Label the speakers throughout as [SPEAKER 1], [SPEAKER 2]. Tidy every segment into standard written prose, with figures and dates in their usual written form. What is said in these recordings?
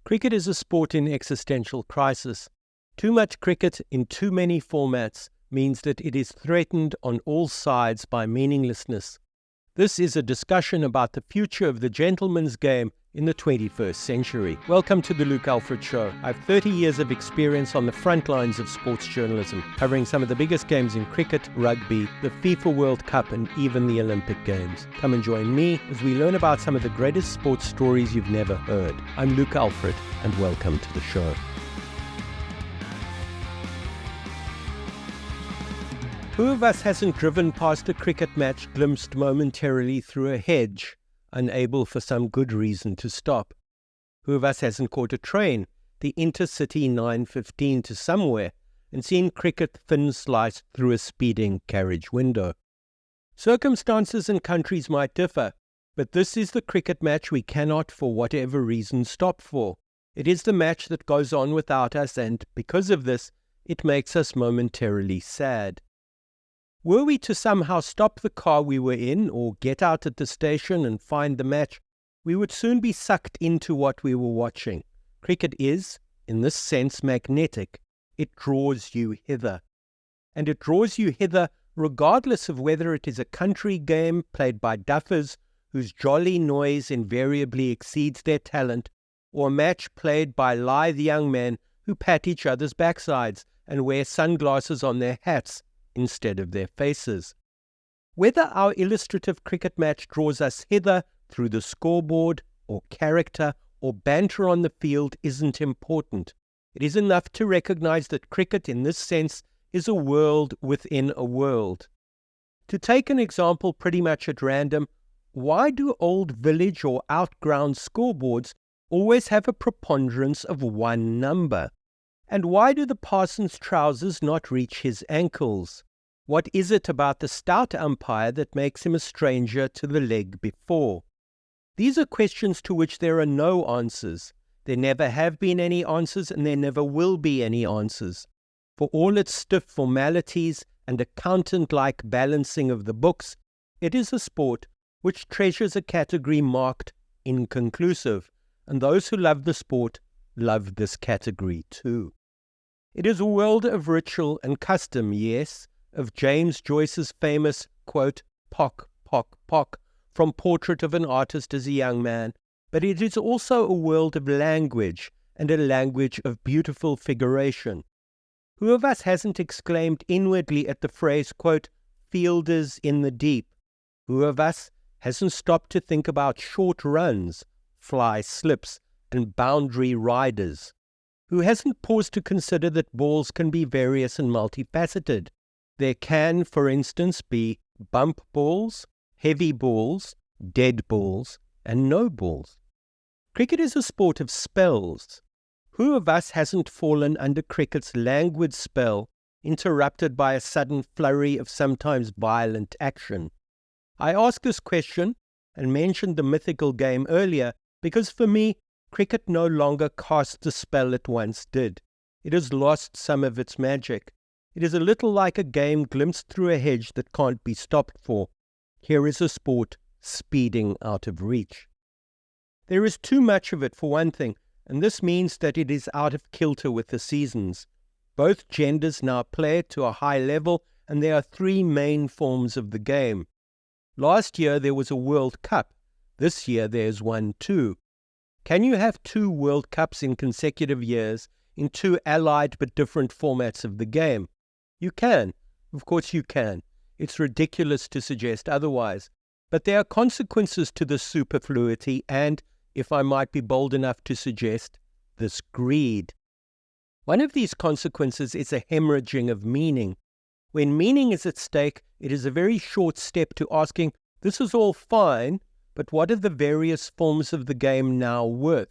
[SPEAKER 1] Cricket is a sport in existential crisis. Too much cricket in too many formats means that it is threatened on all sides by meaninglessness. This is a discussion about the future of the gentleman's game in the 21st century. Welcome to the Luke Alfred Show. I have 30 years of experience on the front lines of sports journalism, covering some of the biggest games in cricket, rugby, the FIFA World Cup, and even the Olympic Games. Come and join me as we learn about some of the greatest sports stories you've never heard. I'm Luke Alfred, and welcome to the show. Who of us hasn't driven past a cricket match glimpsed momentarily through a hedge, unable for some good reason to stop? Who of us hasn't caught a train, the Intercity 9:15 to somewhere, and seen cricket thin sliced through a speeding carriage window? Circumstances and countries might differ, but this is the cricket match we cannot, for whatever reason, stop for. It is the match that goes on without us, and because of this, it makes us momentarily sad. Were we to somehow stop the car we were in or get out at the station and find the match, we would soon be sucked into what we were watching. Cricket is, in this sense, magnetic. It draws you hither. And it draws you hither regardless of whether it is a country game played by duffers whose jolly noise invariably exceeds their talent, or a match played by lithe young men who pat each other's backsides and wear sunglasses on their hats instead of their faces. Whether our illustrative cricket match draws us hither through the scoreboard, or character, or banter on the field isn't important. It is enough to recognize that cricket in this sense is a world within a world. To take an example pretty much at random, why do old village or outground scoreboards always have a preponderance of one number? And why do the parson's trousers not reach his ankles? What is it about the stout umpire that makes him a stranger to the leg before? These are questions to which there are no answers. There never have been any answers, and there never will be any answers. For all its stiff formalities and accountant-like balancing of the books, it is a sport which treasures a category marked inconclusive, and those who love the sport love this category too. It is a world of ritual and custom, yes, of James Joyce's famous, quote, "Pock, pock, pock," from Portrait of an Artist as a Young Man, but it is also a world of language, and a language of beautiful figuration. Who of us hasn't exclaimed inwardly at the phrase, quote, "fielders in the deep"? Who of us hasn't stopped to think about short runs, fly slips, and boundary riders? Who hasn't paused to consider that balls can be various and multifaceted? There can, for instance, be bump balls, heavy balls, dead balls, and no balls. Cricket is a sport of spells. Who of us hasn't fallen under cricket's languid spell, interrupted by a sudden flurry of sometimes violent action? I ask this question, and mentioned the mythical game earlier, because for me, cricket no longer casts the spell it once did. It has lost some of its magic. It is a little like a game glimpsed through a hedge that can't be stopped for. Here is a sport speeding out of reach. There is too much of it, for one thing, and this means that it is out of kilter with the seasons. Both genders now play it to a high level, and there are three main forms of the game. Last year there was a World Cup. This year there's one too. Can you have two World Cups in consecutive years in two allied but different formats of the game? You can. Of course you can. It's ridiculous to suggest otherwise. But there are consequences to this superfluity and, if I might be bold enough to suggest, this greed. One of these consequences is a hemorrhaging of meaning. When meaning is at stake, it is a very short step to asking, this is all fine, but what are the various forms of the game now worth?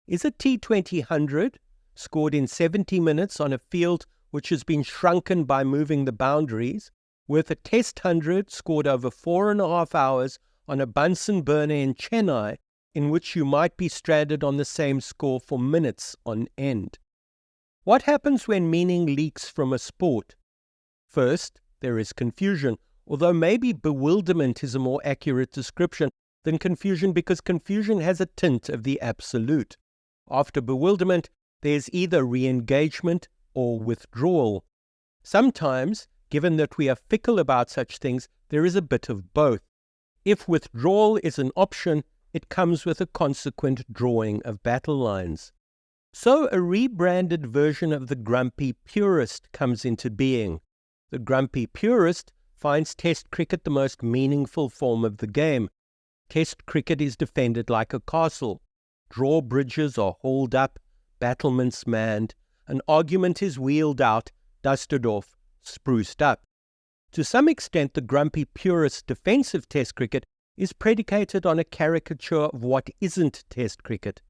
[SPEAKER 1] Is a T20 100, scored in 70 minutes on a field which has been shrunken by moving the boundaries, worth a Test 100 scored over 4.5 hours on a Bunsen burner in Chennai, in which you might be stranded on the same score for minutes on end? What happens when meaning leaks from a sport? First, there is confusion, although maybe bewilderment is a more accurate description than confusion, because confusion has a tint of the absolute. After bewilderment, there's either re-engagement or withdrawal. Sometimes, given that we are fickle about such things, there is a bit of both. If withdrawal is an option, it comes with a consequent drawing of battle lines. So a rebranded version of the grumpy purist comes into being. The grumpy purist finds Test cricket the most meaningful form of the game. Test cricket is defended like a castle. Drawbridges are hauled up, battlements manned, an argument is wheeled out, dusted off, spruced up. To some extent, the grumpy purist defense of Test cricket is predicated on a caricature of what isn't Test cricket.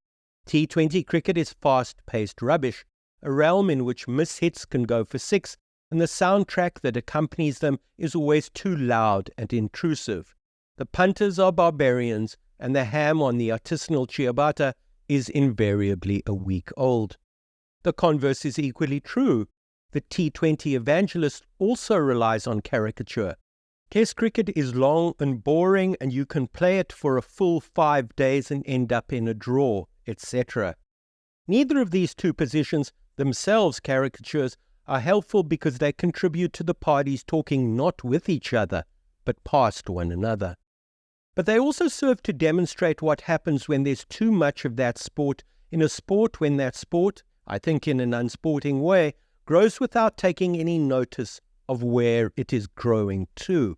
[SPEAKER 1] T20 cricket is fast-paced rubbish, a realm in which mishits can go for six, and the soundtrack that accompanies them is always too loud and intrusive. The punters are barbarians, and the ham on the artisanal ciabatta is invariably a week old. The converse is equally true. The T20 evangelist also relies on caricature. Test cricket is long and boring, and you can play it for a full 5 days and end up in a draw, etc. Neither of these two positions, themselves caricatures, are helpful because they contribute to the parties talking not with each other, but past one another. But they also serve to demonstrate what happens when there's too much of that sport in a sport when that sport, I think in an unsporting way, grows without taking any notice of where it is growing to.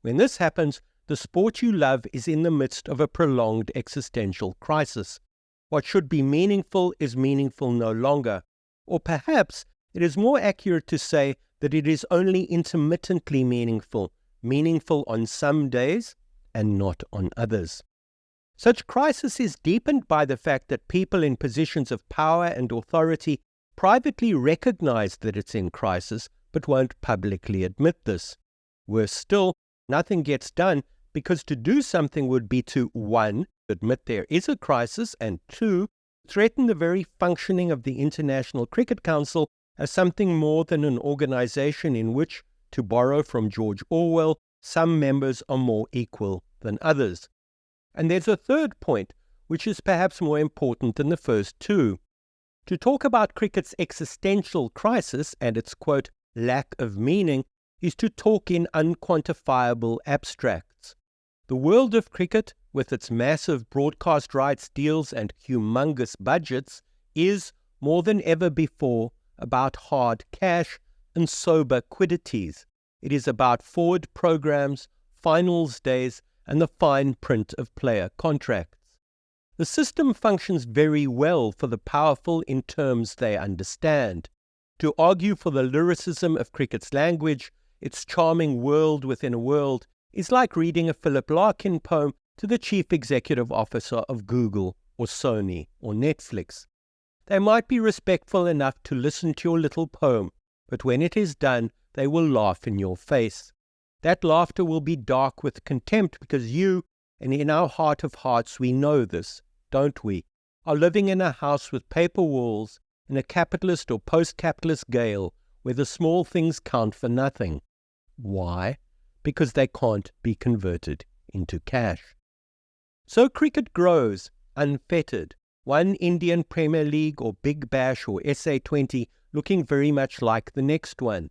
[SPEAKER 1] When this happens, the sport you love is in the midst of a prolonged existential crisis. What should be meaningful is meaningful no longer. Or perhaps it is more accurate to say that it is only intermittently meaningful, meaningful on some days and not on others. Such crisis is deepened by the fact that people in positions of power and authority privately recognize that it's in crisis, but won't publicly admit this. Worse still, nothing gets done because to do something would be to 1. Admit there is a crisis, and 2. Threaten the very functioning of the International Cricket Council as something more than an organization in which, to borrow from George Orwell, some members are more equal than others. And there's a third point, which is perhaps more important than the first two. To talk about cricket's existential crisis and its, quote, lack of meaning is to talk in unquantifiable abstracts. The world of cricket, with its massive broadcast rights deals and humongous budgets, is, more than ever before, about hard cash and sober quiddities. It is about forward programs, finals days, and the fine print of player contracts. The system functions very well for the powerful in terms they understand. To argue for the lyricism of cricket's language, its charming world within a world, is like reading a Philip Larkin poem to the chief executive officer of Google or Sony or Netflix. They might be respectful enough to listen to your little poem, but when it is done, they will laugh in your face. That laughter will be dark with contempt because you, and in our heart of hearts we know this, don't we, are living in a house with paper walls in a capitalist or post-capitalist gale where the small things count for nothing. Why? Because they can't be converted into cash. So cricket grows, unfettered, one Indian Premier League or Big Bash or SA20 looking very much like the next one.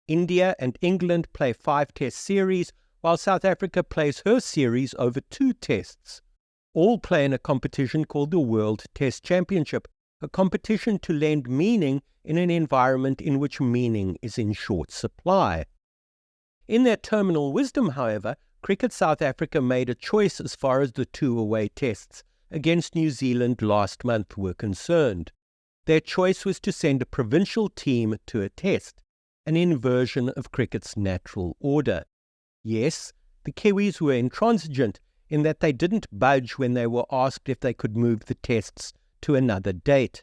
[SPEAKER 1] India and England play 5-test series, while South Africa plays her series over 2 tests. All play in a competition called the World Test Championship, a competition to lend meaning in an environment in which meaning is in short supply. In their terminal wisdom, however, Cricket South Africa made a choice as far as the 2 away tests against New Zealand last month were concerned. Their choice was to send a provincial team to a test, an inversion of cricket's natural order. Yes, the Kiwis were intransigent in that they didn't budge when they were asked if they could move the tests to another date.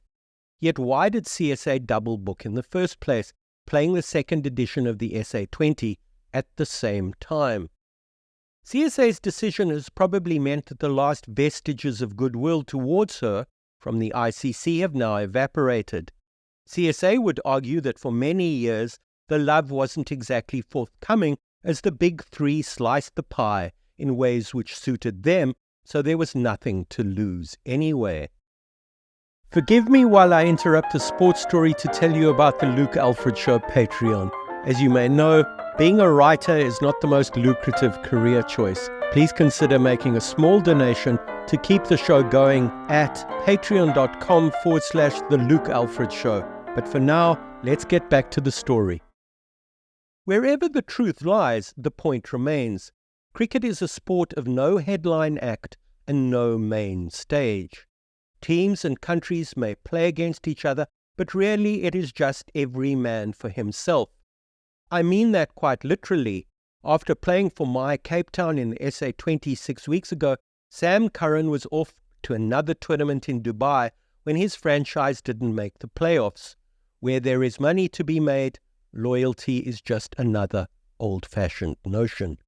[SPEAKER 1] Yet why did CSA double book in the first place, playing the second edition of the SA20 at the same time? CSA's decision has probably meant that the last vestiges of goodwill towards her from the ICC have now evaporated. CSA would argue that for many years the love wasn't exactly forthcoming as the big 3 sliced the pie in ways which suited them, so there was nothing to lose anyway. Forgive me while I interrupt a sports story to tell you about the Luke Alfred Show Patreon. As you may know, being a writer is not the most lucrative career choice. Please consider making a small donation to keep the show going at patreon.com/The Luke Alfred Show. But for now, let's get back to the story. Wherever the truth lies, the point remains. Cricket is a sport of no headline act and no main stage. Teams and countries may play against each other, but really it is just every man for himself. I mean that quite literally. After playing for my Cape Town in the SA 26 weeks ago, Sam Curran was off to another tournament in Dubai when his franchise didn't make the playoffs. Where there is money to be made, loyalty is just another old-fashioned notion.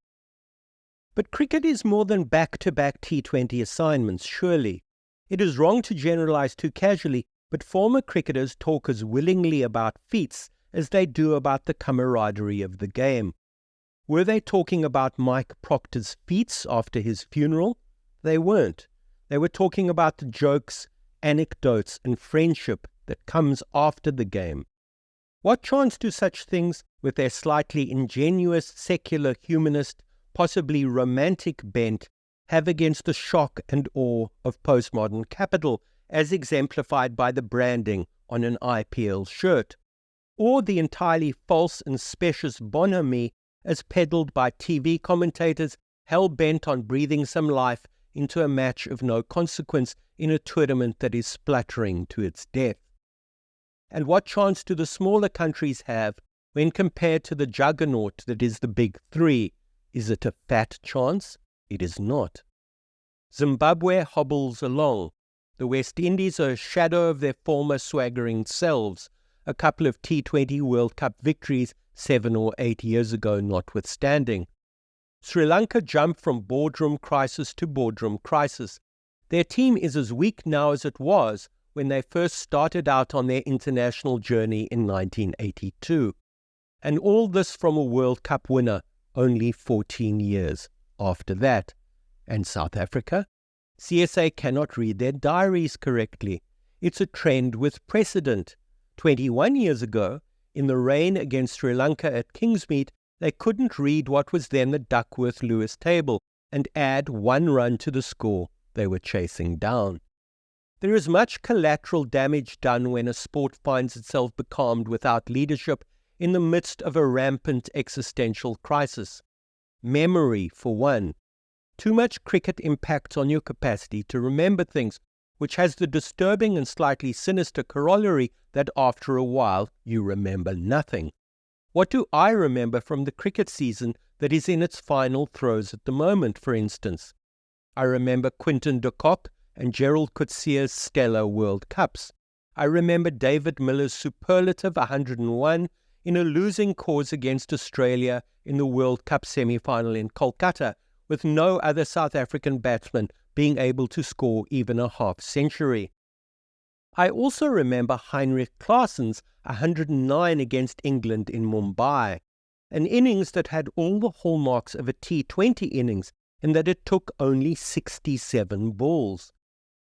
[SPEAKER 1] But cricket is more than back-to-back T20 assignments, surely. It is wrong to generalize too casually, but former cricketers talk as willingly about feats as they do about the camaraderie of the game. Were they talking about Mike Proctor's feats after his funeral? They weren't. They were talking about the jokes, anecdotes, and friendship that comes after the game. What chance do such things, with their slightly ingenuous, secular, humanist, possibly romantic bent, have against the shock and awe of postmodern capital, as exemplified by the branding on an IPL shirt, or the entirely false and specious bonhomie as peddled by TV commentators hell-bent on breathing some life into a match of no consequence in a tournament that is spluttering to its death? And what chance do the smaller countries have when compared to the juggernaut that is the Big Three? Is it a fat chance? It is not. Zimbabwe hobbles along. The West Indies are a shadow of their former swaggering selves, a couple of T20 World Cup victories 7 or 8 years ago notwithstanding. Sri Lanka jumped from boardroom crisis to boardroom crisis. Their team is as weak now as it was when they first started out on their international journey in 1982. And all this from a World Cup winner only 14 years after that. And South Africa? CSA cannot read their diaries correctly. It's a trend with precedent. 21 years ago, in the rain against Sri Lanka at Kingsmead, they couldn't read what was then the Duckworth-Lewis table and add 1 run to the score they were chasing down. There is much collateral damage done when a sport finds itself becalmed without leadership in the midst of a rampant existential crisis. Memory, for one. Too much cricket impacts on your capacity to remember things, which has the disturbing and slightly sinister corollary that after a while you remember nothing. What do I remember from the cricket season that is in its final throes at the moment, for instance? I remember Quinton de Kock and Gerald Coetzee's stellar World Cups. I remember David Miller's superlative 101 in a losing cause against Australia in the World Cup semi-final in Kolkata, with no other South African batsman being able to score even a half-century. I also remember Heinrich Klaassen's 109 against England in Mumbai, an innings that had all the hallmarks of a T20 innings in that it took only 67 balls.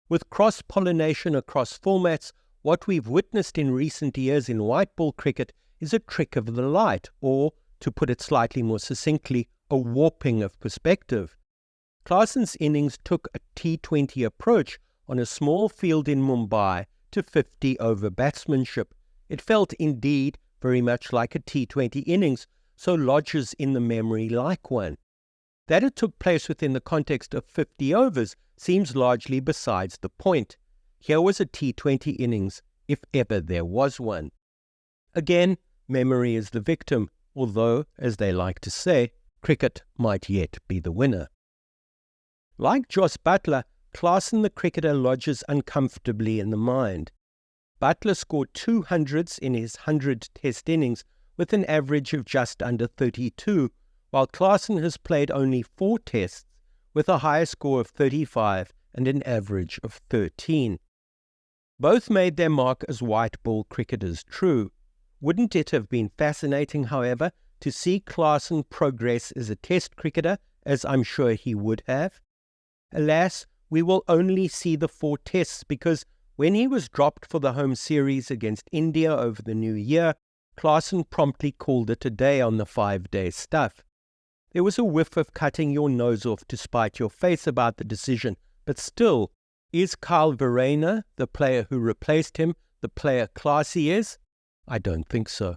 [SPEAKER 1] With cross-pollination across formats, what we've witnessed in recent years in white ball cricket is a trick of the light, or, to put it slightly more succinctly, a warping of perspective. Klaassen's innings took a T20 approach on a small field in Mumbai to 50-over batsmanship. It felt indeed very much like a T20 innings, so lodges in the memory like one. That it took place within the context of 50 overs seems largely besides the point. Here was a T20 innings, if ever there was one. Again, memory is the victim, although, as they like to say, cricket might yet be the winner. Like Jos Buttler, Klaassen the cricketer lodges uncomfortably in the mind. Buttler scored 200s in his 100 Test innings with an average of just under 32, while Klaassen has played only 4 Tests with a higher score of 35 and an average of 13. Both made their mark as white ball cricketers, true. Wouldn't it have been fascinating, however, to see Klaassen progress as a Test cricketer, as I'm sure he would have? Alas, we will only see the 4 Tests because When he was dropped for the home series against India over the new year, Klaasen promptly called it a day on the 5-day stuff. There was a whiff of cutting your nose off to spite your face about the decision, but still, is Kyle Verreynne, the player who replaced him, the player Klaasie is? I don't think so.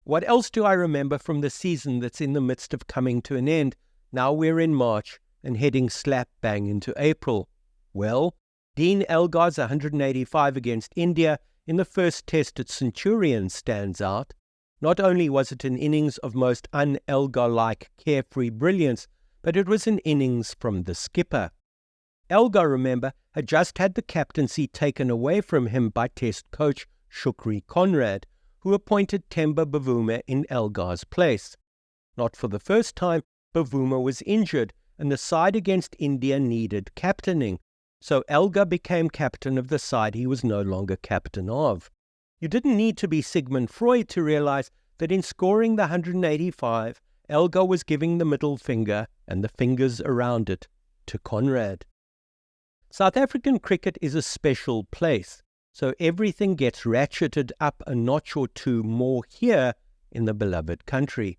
[SPEAKER 1] What else do I remember from the season that's in the midst of coming to an end? Now we're in March and heading slap bang into April. Well, Dean Elgar's 185 against India in the first test at Centurion stands out. Not only was it an innings of most un-Elgar-like carefree brilliance, but it was an innings from the skipper. Elgar, remember, had just had the captaincy taken away from him by Test coach Shukri Conrad, who appointed Temba Bavuma in Elgar's place. Not for the first time, Bavuma was injured, and the side against India needed captaining, so Elgar became captain of the side he was no longer captain of. You didn't need to be Sigmund Freud to realize that in scoring the 185, Elgar was giving the middle finger and the fingers around it to Conrad. South African cricket is a special place, so everything gets ratcheted up a notch or two more here in the beloved country.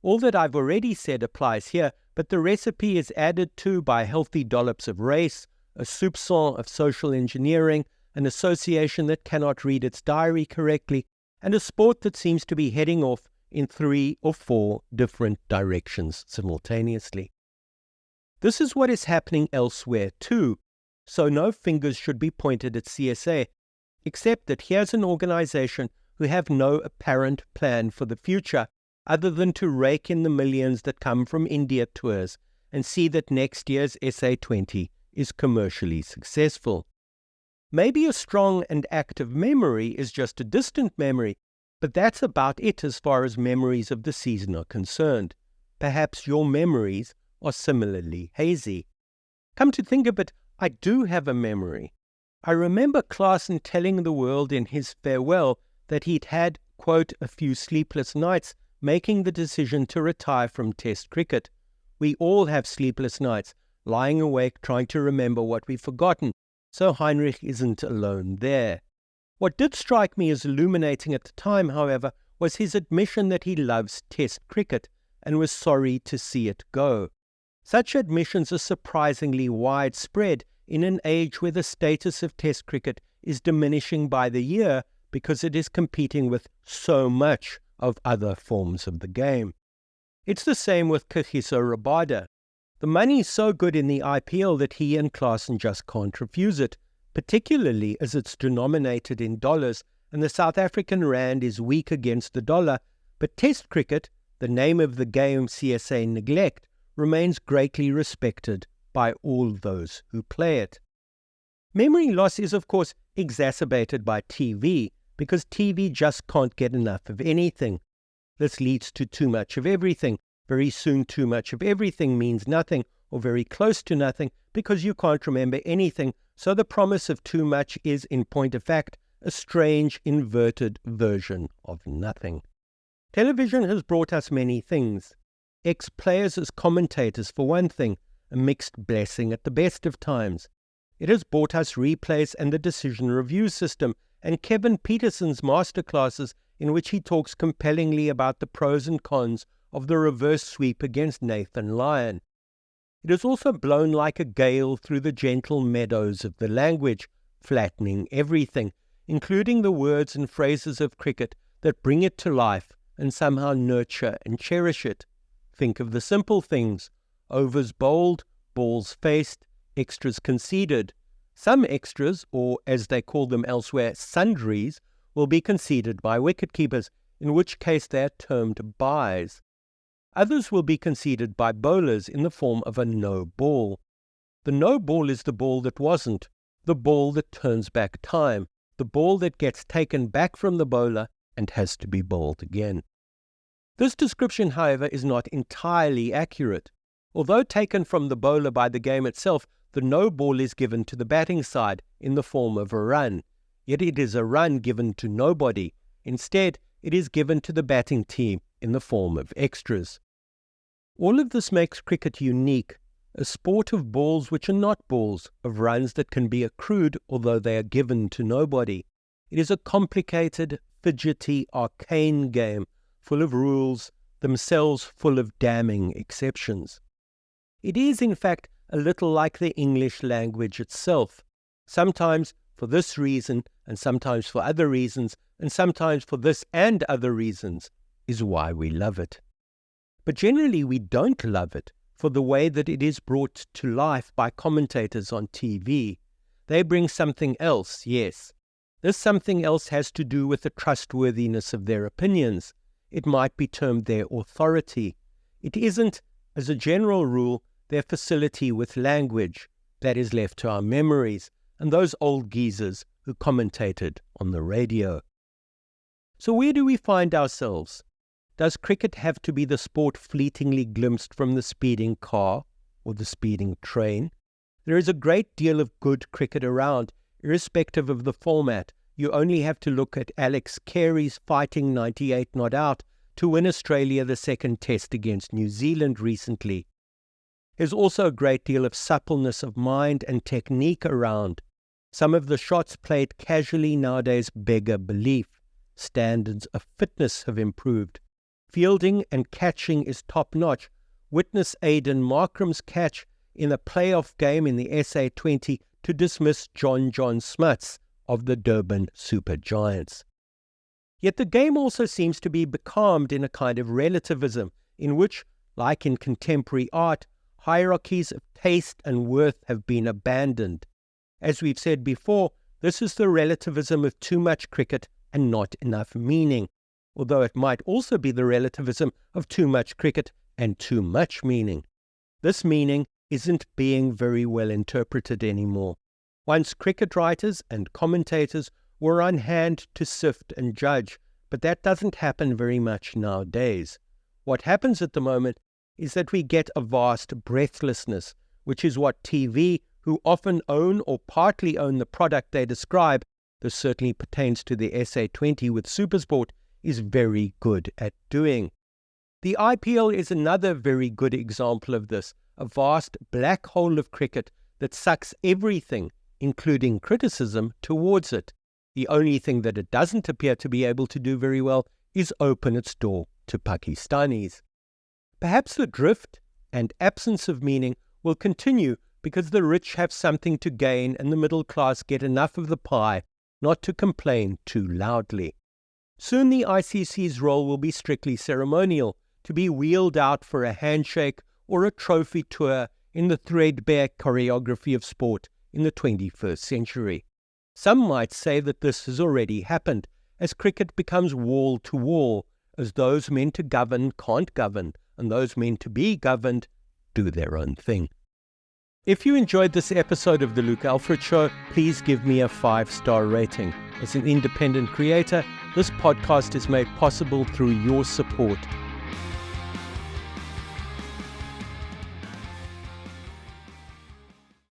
[SPEAKER 1] All that I've already said applies here, but the recipe is added to by healthy dollops of race, a soupçon of social engineering, an association that cannot read its diary correctly, and a sport that seems to be heading off in 3 or 4 different directions simultaneously. This is what is happening elsewhere too, so no fingers should be pointed at CSA, except that here's an organization who have no apparent plan for the future other than to rake in the millions that come from India tours and see that next year's SA20 is commercially successful. Maybe a strong and active memory is just a distant memory, but that's about it as far as memories of the season are concerned. Perhaps your memories are similarly hazy. Come to think of it, I do have a memory. I remember Klaasen telling the world in his farewell that he'd had, quote, a few sleepless nights making the decision to retire from Test cricket. We all have sleepless nights, lying awake trying to remember what we've forgotten, so Heinrich isn't alone there. What did strike me as illuminating at the time, however, was his admission that he loves Test cricket and was sorry to see it go. Such admissions are surprisingly widespread in an age where the status of Test cricket is diminishing by the year because it is competing with so much of other forms of the game. It's the same with Kagiso Rabada. The money's so good in the IPL that he and Klaasen just can't refuse it, particularly as it's denominated in dollars and the South African rand is weak against the dollar, but Test cricket, the name of the game CSA neglect, remains greatly respected by all those who play it. Memory loss is, of course, exacerbated by TV, because TV just can't get enough of anything. This leads to too much of everything. Very soon too much of everything means nothing, or very close to nothing, because you can't remember anything, so the promise of too much is, in point of fact, a strange inverted version of nothing. Television has brought us many things. Ex-players as commentators for one thing, a mixed blessing at the best of times. It has brought us replays and the decision review system, and Kevin Peterson's masterclasses in which he talks compellingly about the pros and cons of the reverse sweep against Nathan Lyon. It has also blown like a gale through the gentle meadows of the language, flattening everything, including the words and phrases of cricket that bring it to life and somehow nurture and cherish it. Think of the simple things: overs bowled, balls faced, extras conceded. Some extras, or as they call them elsewhere, sundries, will be conceded by wicketkeepers, in which case they are termed byes. Others will be conceded by bowlers in the form of a no ball. The no ball is the ball that wasn't, the ball that turns back time, the ball that gets taken back from the bowler and has to be bowled again. This description, however, is not entirely accurate. Although taken from the bowler by the game itself, the no ball is given to the batting side in the form of a run, yet it is a run given to nobody. Instead, it is given to the batting team in the form of extras. All of this makes cricket unique, a sport of balls which are not balls, of runs that can be accrued although they are given to nobody. It is a complicated, fidgety, arcane game, full of rules, themselves full of damning exceptions. It is, in fact, a little like the English language itself, sometimes for this reason, and sometimes for other reasons, and sometimes for this and other reasons, is why we love it. But generally we don't love it for the way that it is brought to life by commentators on TV. They bring something else, yes. This something else has to do with the trustworthiness of their opinions. It might be termed their authority. It isn't, as a general rule, their facility with language. That is left to our memories and those old geezers who commentated on the radio. So where do we find ourselves? Does cricket have to be the sport fleetingly glimpsed from the speeding car or the speeding train? There is a great deal of good cricket around, irrespective of the format. You only have to look at Alex Carey's fighting 98 not out to win Australia the second test against New Zealand recently. There's also a great deal of suppleness of mind and technique around. Some of the shots played casually nowadays beggar belief. Standards of fitness have improved. Fielding and catching is top-notch. Witness Aidan Markram's catch in a playoff game in the SA20 to dismiss John Smuts of the Durban Super Giants. Yet the game also seems to be becalmed in a kind of relativism, in which, like in contemporary art, hierarchies of taste and worth have been abandoned. As we've said before, this is the relativism of too much cricket and not enough meaning, although it might also be the relativism of too much cricket and too much meaning. This meaning isn't being very well interpreted anymore. Once cricket writers and commentators were on hand to sift and judge, but that doesn't happen very much nowadays. What happens at the moment is that we get a vast breathlessness, which is what TV, who often own or partly own the product they describe, this certainly pertains to the SA20 with SuperSport, is very good at doing. The IPL is another very good example of this, a vast black hole of cricket that sucks everything, including criticism, towards it. The only thing that it doesn't appear to be able to do very well is open its door to Pakistanis. Perhaps the drift and absence of meaning will continue because the rich have something to gain and the middle class get enough of the pie not to complain too loudly. Soon the ICC's role will be strictly ceremonial, to be wheeled out for a handshake or a trophy tour in the threadbare choreography of sport in the 21st century. Some might say that this has already happened, as cricket becomes wall to wall, as those meant to govern can't govern, and those meant to be governed do their own thing. If you enjoyed this episode of The Luke Alfred Show, please give me a 5-star rating. As an independent creator, this podcast is made possible through your support.